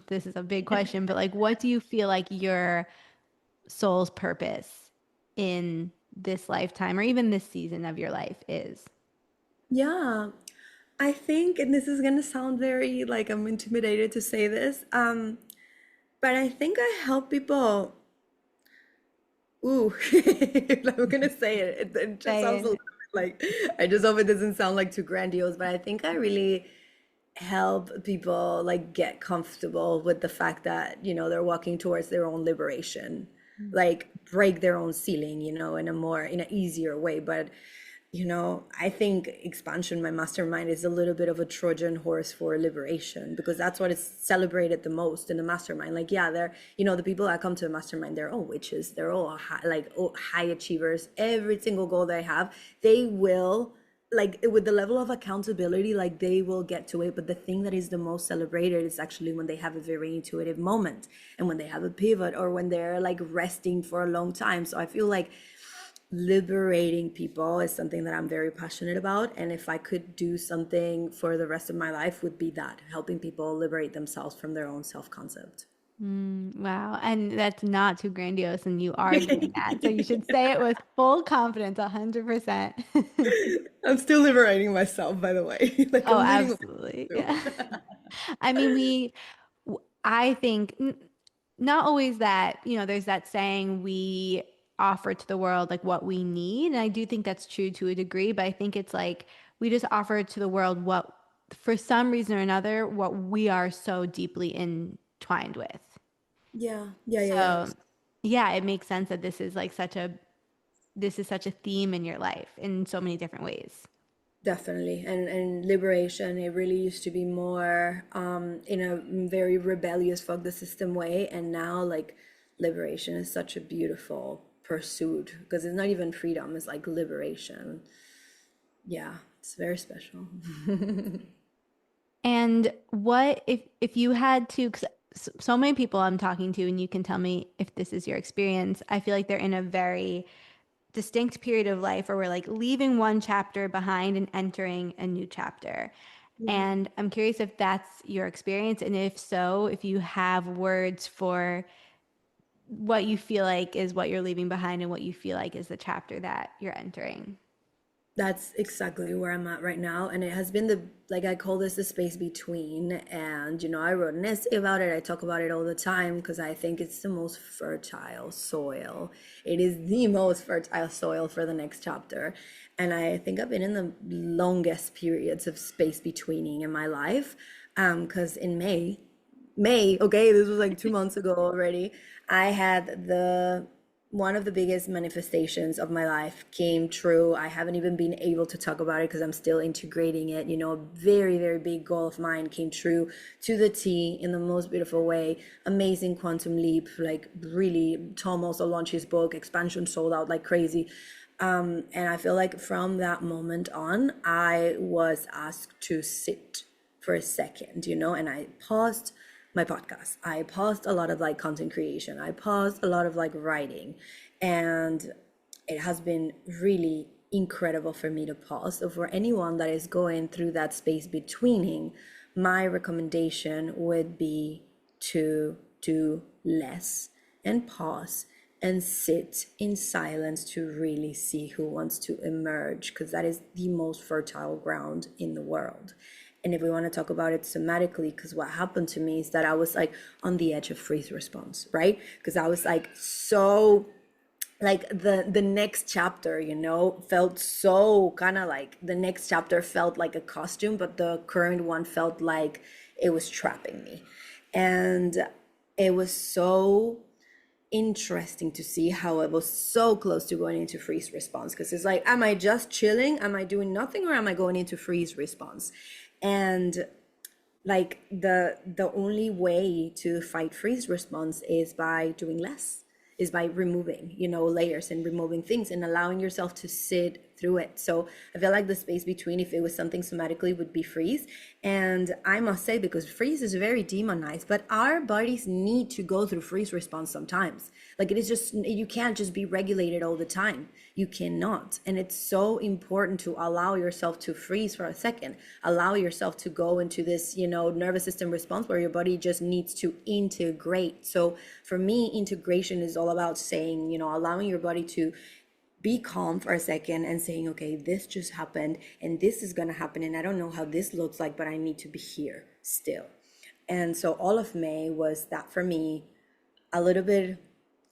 this is a big question, but like what do you feel like your soul's purpose in this lifetime or even this season of your life is? Yeah, I think, and this is gonna sound very like I'm intimidated to say this, but I think I help people. Ooh, I'm gonna say it. It just sounds a Say little bit like I just hope it doesn't sound like too grandiose, but I think I really help people like get comfortable with the fact that, you know, they're walking towards their own liberation, like break their own ceiling, you know, in an easier way. But you know, I think expansion, my mastermind, is a little bit of a Trojan horse for liberation because that's what is celebrated the most in the mastermind. Like, yeah, they're, you know, the people that come to the mastermind, they're all witches. They're all high achievers. Every single goal they have, they will, like, with the level of accountability, like, they will get to it. But the thing that is the most celebrated is actually when they have a very intuitive moment and when they have a pivot or when they're like resting for a long time. So I feel like liberating people is something that I'm very passionate about. And if I could do something for the rest of my life, would be that, helping people liberate themselves from their own self-concept. Wow. And that's not too grandiose, and you are doing that. So you should say it with full confidence, 100%. I'm still liberating myself, by the way. Like Oh, I'm leading with absolutely. you. Yeah. I mean, I think not always that, there's that saying we offer to the world like what we need. And I do think that's true to a degree, but I think it's like we just offer to the world what, for some reason or another, what we are so deeply entwined with. Yeah, yeah, yeah, yeah. So, yeah, it makes sense that this is such a theme in your life in so many different ways. Definitely. And liberation, it really used to be more in a very rebellious fuck the system way. And now like liberation is such a beautiful pursuit because it's not even freedom, it's like liberation. Yeah, it's very special. And what if you had to, 'cause so many people I'm talking to, and you can tell me if this is your experience, I feel like they're in a very distinct period of life where we're like leaving one chapter behind and entering a new chapter. Yeah. And I'm curious if that's your experience, and if so, if you have words for what you feel like is what you're leaving behind and what you feel like is the chapter that you're entering. That's exactly where I'm at right now. And it has been like I call this the space between. And, I wrote an essay about it. I talk about it all the time because I think it's the most fertile soil. It is the most fertile soil for the next chapter. And I think I've been in the longest periods of space betweening in my life. Because in May, okay, this was like 2 months ago already. I had the one of the biggest manifestations of my life came true. I haven't even been able to talk about it because I'm still integrating it. A very, very big goal of mine came true to the T in the most beautiful way. Amazing quantum leap, like really. Tom also launched his book, Expansion sold out like crazy. And I feel like from that moment on, I was asked to sit for a second, and I paused my podcast. I paused a lot of like content creation. I paused a lot of like writing. And it has been really incredible for me to pause. So for anyone that is going through that space betweening, my recommendation would be to do less and pause and sit in silence to really see who wants to emerge, because that is the most fertile ground in the world. And if we want to talk about it somatically, because what happened to me is that I was like on the edge of freeze response, right? Because I was like so like the next chapter, felt so kind of like the next chapter felt like a costume, but the current one felt like it was trapping me. And it was so interesting to see how I was so close to going into freeze response, because it's like, am I just chilling? Am I doing nothing, or am I going into freeze response? And like the only way to fight freeze response is by doing less, is by removing, layers and removing things and allowing yourself to sit through it. So I feel like the space between, if it was something somatically, would be freeze. And I must say, because freeze is very demonized, but our bodies need to go through freeze response sometimes. Like it is just, you can't just be regulated all the time. You cannot. And it's so important to allow yourself to freeze for a second, allow yourself to go into this, nervous system response where your body just needs to integrate. So for me, integration is all about saying, allowing your body to be calm for a second and saying, okay, this just happened and this is going to happen. And I don't know how this looks like, but I need to be here still. And so all of May was that for me. A little bit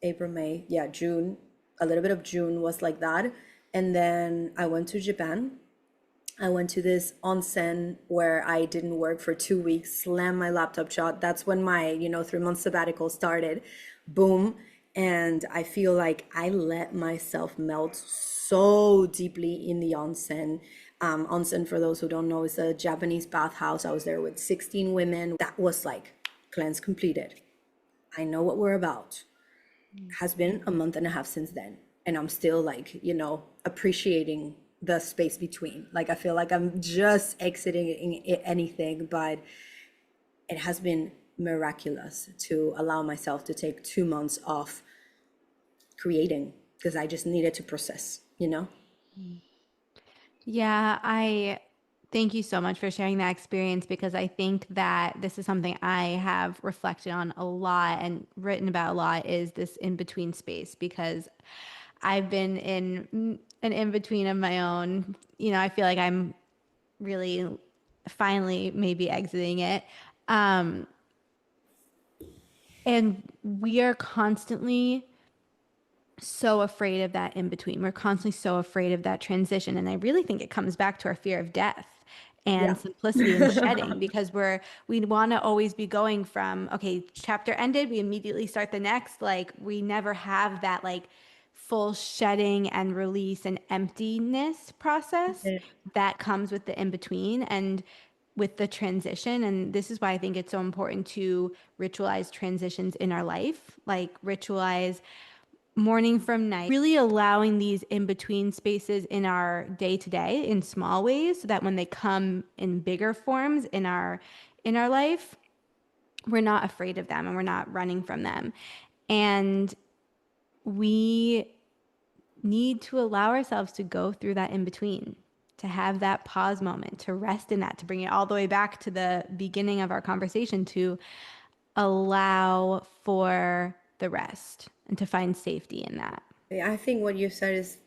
April, May, yeah, June, a little bit of June was like that. And then I went to Japan. I went to this onsen where I didn't work for 2 weeks, slammed my laptop shut. That's when my, 3 month sabbatical started. Boom. And I feel like I let myself melt so deeply in the onsen. Onsen, for those who don't know, is a Japanese bathhouse. I was there with 16 women. That was like cleanse completed. I know what we're about. Has been a month and a half since then, and I'm still like, appreciating the space between. Like I feel like I'm just exiting anything, but it has been miraculous to allow myself to take 2 months off creating because I just needed to process, you know? Yeah, I thank you so much for sharing that experience because I think that this is something I have reflected on a lot and written about a lot is this in between space because I've been in an in between of my own. You know, I feel like I'm really finally maybe exiting it. Um, and we are constantly so afraid of that in between. We're constantly so afraid of that transition. And I really think it comes back to our fear of death Yeah. and simplicity and shedding because we want to always be going from, okay, chapter ended, we immediately start the next. Like we never have that like full shedding and release and emptiness process that comes with the in between and with the transition. And this is why I think it's so important to ritualize transitions in our life, like ritualize morning from night, really allowing these in between spaces in our day to day in small ways so that when they come in bigger forms in our life, we're not afraid of them and we're not running from them. And we need to allow ourselves to go through that in between, to have that pause moment, to rest in that, to bring it all the way back to the beginning of our conversation, to allow for the rest and to find safety in that. I think what you said is,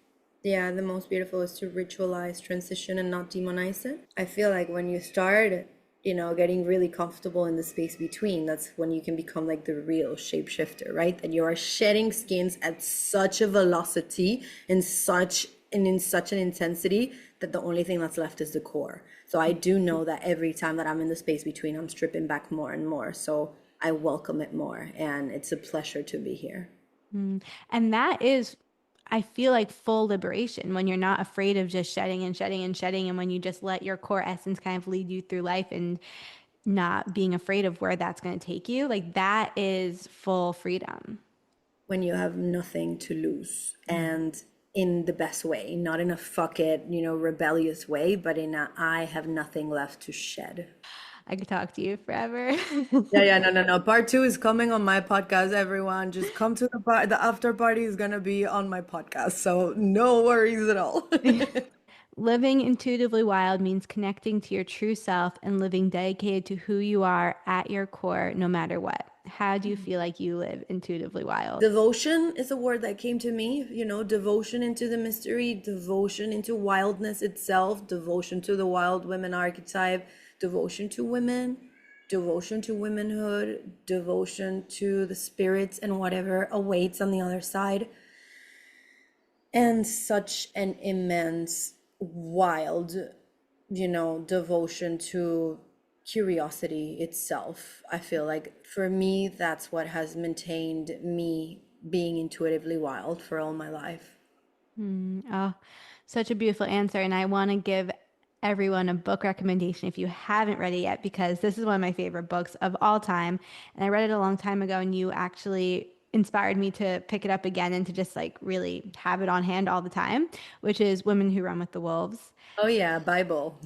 yeah, the most beautiful is to ritualize transition and not demonize it. I feel like when you start, getting really comfortable in the space between, that's when you can become like the real shapeshifter, right? That you are shedding skins at such a velocity and in such an intensity that the only thing that's left is the core. So I do know that every time that I'm in the space between, I'm stripping back more and more. So I welcome it more, and it's a pleasure to be here. And that is, I feel like full liberation when you're not afraid of just shedding and shedding and shedding. And when you just let your core essence kind of lead you through life and not being afraid of where that's going to take you, like that is full freedom. When you have nothing to lose, and in the best way, not in a fuck it, rebellious way, but in a I have nothing left to shed. I could talk to you forever. Yeah, no, no, no. Part two is coming on my podcast, everyone. Just come to the after party is gonna be on my podcast, so no worries at all. Living intuitively wild means connecting to your true self and living dedicated to who you are at your core, no matter what. How do you feel like you live intuitively wild? Devotion is a word that came to me, devotion into the mystery, devotion into wildness itself, devotion to the wild women archetype, devotion to women, devotion to womanhood, devotion to the spirits and whatever awaits on the other side. And such an immense, wild, devotion to curiosity itself. I feel like for me, that's what has maintained me being intuitively wild for all my life. Oh, such a beautiful answer. And I want to give everyone a book recommendation if you haven't read it yet, because this is one of my favorite books of all time. And I read it a long time ago, and you actually inspired me to pick it up again and to just like really have it on hand all the time, which is Women Who Run with the Wolves. Oh yeah, Bible.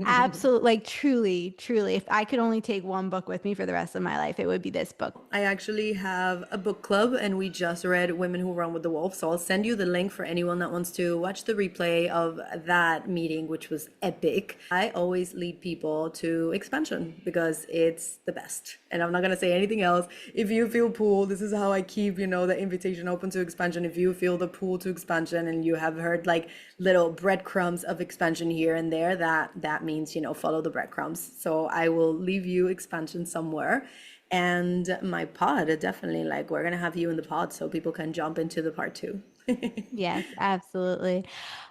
Absolutely, like truly, truly. If I could only take one book with me for the rest of my life, it would be this book. I actually have a book club, and we just read Women Who Run with the Wolf. So I'll send you the link for anyone that wants to watch the replay of that meeting, which was epic. I always lead people to expansion because it's the best. And I'm not going to say anything else. If you feel pulled, this is how I keep, the invitation open to expansion. If you feel the pull to expansion and you have heard like little breadcrumbs of expansion here and there, that means, follow the breadcrumbs. So I will leave you expansion somewhere. And my pod, definitely, like we're gonna have you in the pod so people can jump into the part two. Yes, absolutely.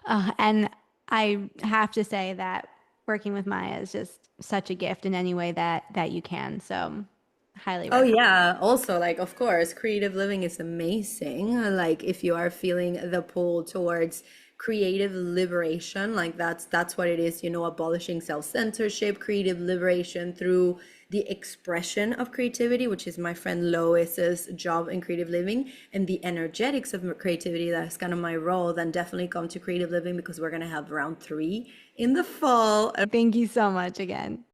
And I have to say that working with Maya is just such a gift in any way that you can. So highly Oh recommend. yeah, also like of course, creative living is amazing. Like if you are feeling the pull towards creative liberation, like that's what it is, abolishing self-censorship, creative liberation through the expression of creativity, which is my friend Lois's job in creative living, and the energetics of creativity, that's kind of my role, then definitely come to creative living because we're gonna have round 3 in the fall. Thank you so much again.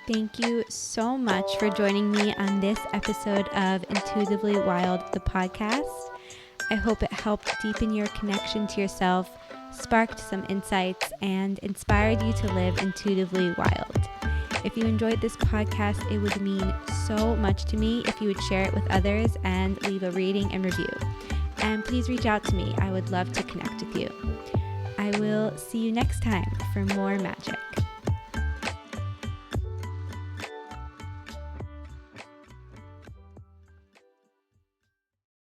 Thank you so much for joining me on this episode of Intuitively Wild, the podcast. I I hope it helped deepen your connection to yourself, sparked some insights, and inspired you to live intuitively wild. If you enjoyed this podcast, it would mean so much to me if you would share it with others and leave a rating and review. And please reach out to me. I would love to connect with you. I will see you next time for more magic.